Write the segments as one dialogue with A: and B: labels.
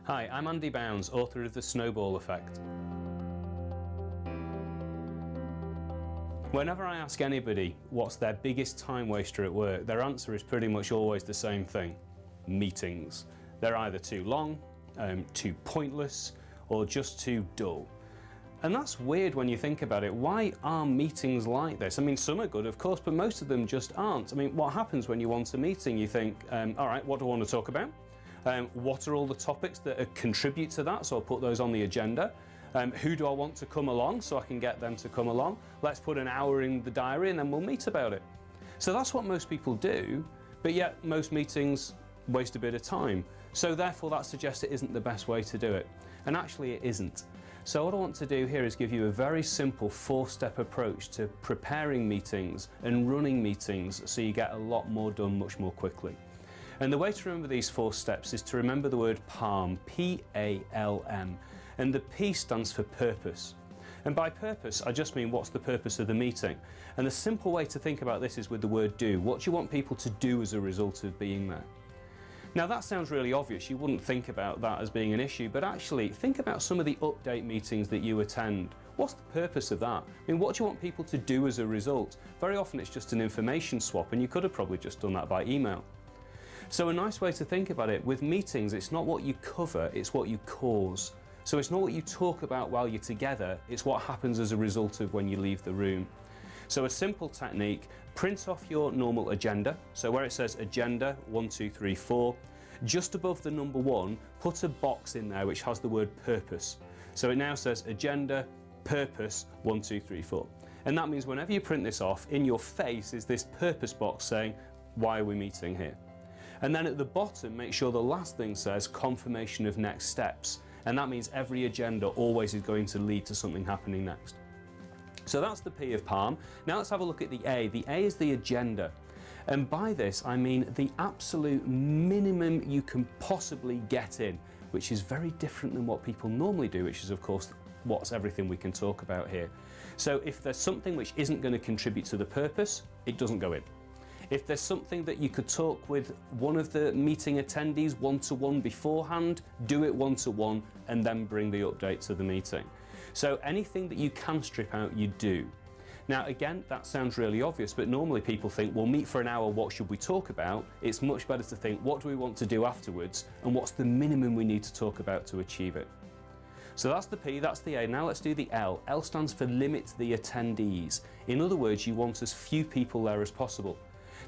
A: Hi, I'm Andy Bounds, author of The Snowball Effect. Whenever I ask anybody what's their biggest time waster at work, their answer is pretty much always the same thing: meetings. They're either too long, too pointless, or just too dull. And that's weird when you think about it. Why are meetings like this? I mean, some are good, of course, but most of them just aren't. I mean, what happens when you want a meeting? You think, all right, what do I want to talk about? What are all the topics that contribute to that? So I'll put those on the agenda. Who do I want to come along so I can get them to come along? Let's put an hour in the diary and then we'll meet about it. So that's what most people do, but yet most meetings waste a bit of time. So therefore that suggests it isn't the best way to do it. And actually it isn't. So what I want to do here is give you a very simple 4-step approach to preparing meetings and running meetings so you get a lot more done much more quickly. And the way to remember these 4 steps is to remember the word PALM, P-A-L-M, and the P stands for purpose. And by purpose, I just mean what's the purpose of the meeting. And the simple way to think about this is with the word do. What do you want people to do as a result of being there? Now that sounds really obvious, you wouldn't think about that as being an issue, but actually think about some of the update meetings that you attend. What's the purpose of that? I mean, what do you want people to do as a result? Very often it's just an information swap, and you could have probably just done that by email. So a nice way to think about it, with meetings, it's not what you cover, it's what you cause. So it's not what you talk about while you're together, it's what happens as a result of when you leave the room. So a simple technique, print off your normal agenda. So where it says agenda 1, 2, 3, 4, just above the number 1, put a box in there which has the word purpose. So it now says agenda, purpose, 1, 2, 3, 4. And that means whenever you print this off, in your face is this purpose box saying, why are we meeting here? And then at the bottom, make sure the last thing says confirmation of next steps. And that means every agenda always is going to lead to something happening next. So that's the P of PALM. Now let's have a look at the A. The A is the agenda. And by this, I mean the absolute minimum you can possibly get in, which is very different than what people normally do, which is of course what's everything we can talk about here. So if there's something which isn't going to contribute to the purpose, it doesn't go in. If there's something that you could talk with one of the meeting attendees one-to-one beforehand, do it one-to-one and then bring the update to the meeting. So anything that you can strip out, you do. Now again, that sounds really obvious, but normally people think, we'll meet for an hour, what should we talk about? It's much better to think, what do we want to do afterwards, and what's the minimum we need to talk about to achieve it? So that's the P, that's the A. Now let's do the L. L stands for limit the attendees. In other words, you want as few people there as possible.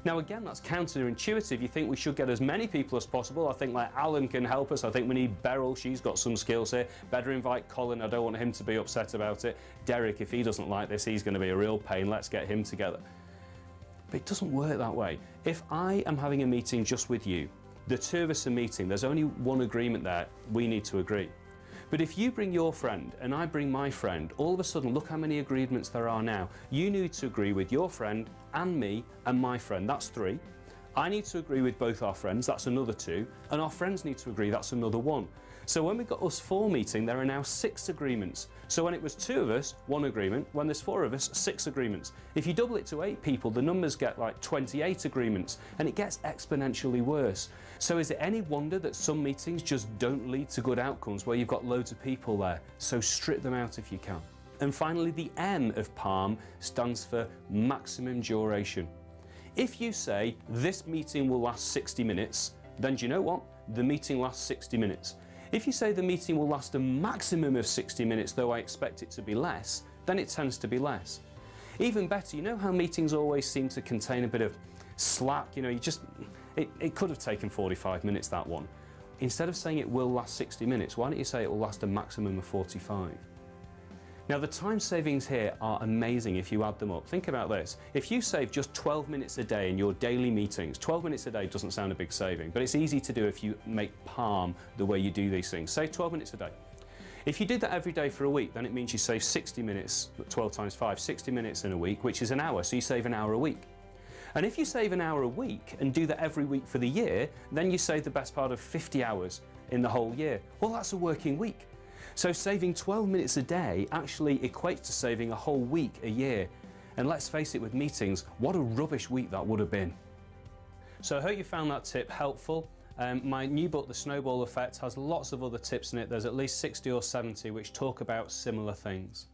A: Now again, that's counterintuitive. You think we should get as many people as possible. I think like Alan can help us. I think we need Beryl, she's got some skills here. Better invite Colin, I don't want him to be upset about it. Derek, if he doesn't like this, he's going to be a real pain. Let's get him together. But it doesn't work that way. If I am having a meeting just with you, the 2 of us are meeting, there's only one agreement there, we need to agree. But if you bring your friend and I bring my friend, all of a sudden look how many agreements there are now. You need to agree with your friend and me and my friend, that's 3. I need to agree with both our friends, that's another 2, and our friends need to agree, that's another 1. So when we've got us 4 meeting, there are now 6 agreements. So when it was 2 of us, 1 agreement. When there's 4 of us, 6 agreements. If you double it to 8 people, the numbers get like 28 agreements, and it gets exponentially worse. So is it any wonder that some meetings just don't lead to good outcomes where you've got loads of people there? So strip them out if you can. And finally, the M of PALM stands for maximum duration. If you say, this meeting will last 60 minutes, then do you know what? The meeting lasts 60 minutes. If you say the meeting will last a maximum of 60 minutes, though I expect it to be less, then it tends to be less. Even better, you know how meetings always seem to contain a bit of slack, you know, it could have taken 45 minutes, that one. Instead of saying it will last 60 minutes, why don't you say it will last a maximum of 45? Now the time savings here are amazing if you add them up. Think about this. If you save just 12 minutes a day in your daily meetings, 12 minutes a day doesn't sound a big saving, but it's easy to do if you make PALM the way you do these things. Save 12 minutes a day. If you did that every day for a week, then it means you save 60 minutes, 12 times 5, 60 minutes in a week, which is an hour, so you save an hour a week. And if you save an hour a week and do that every week for the year, then you save the best part of 50 hours in the whole year. Well, that's a working week. So saving 12 minutes a day actually equates to saving a whole week a year. And let's face it, with meetings, what a rubbish week that would have been. So I hope you found that tip helpful. My new book, The Snowball Effect, has lots of other tips in it. There's at least 60 or 70 which talk about similar things.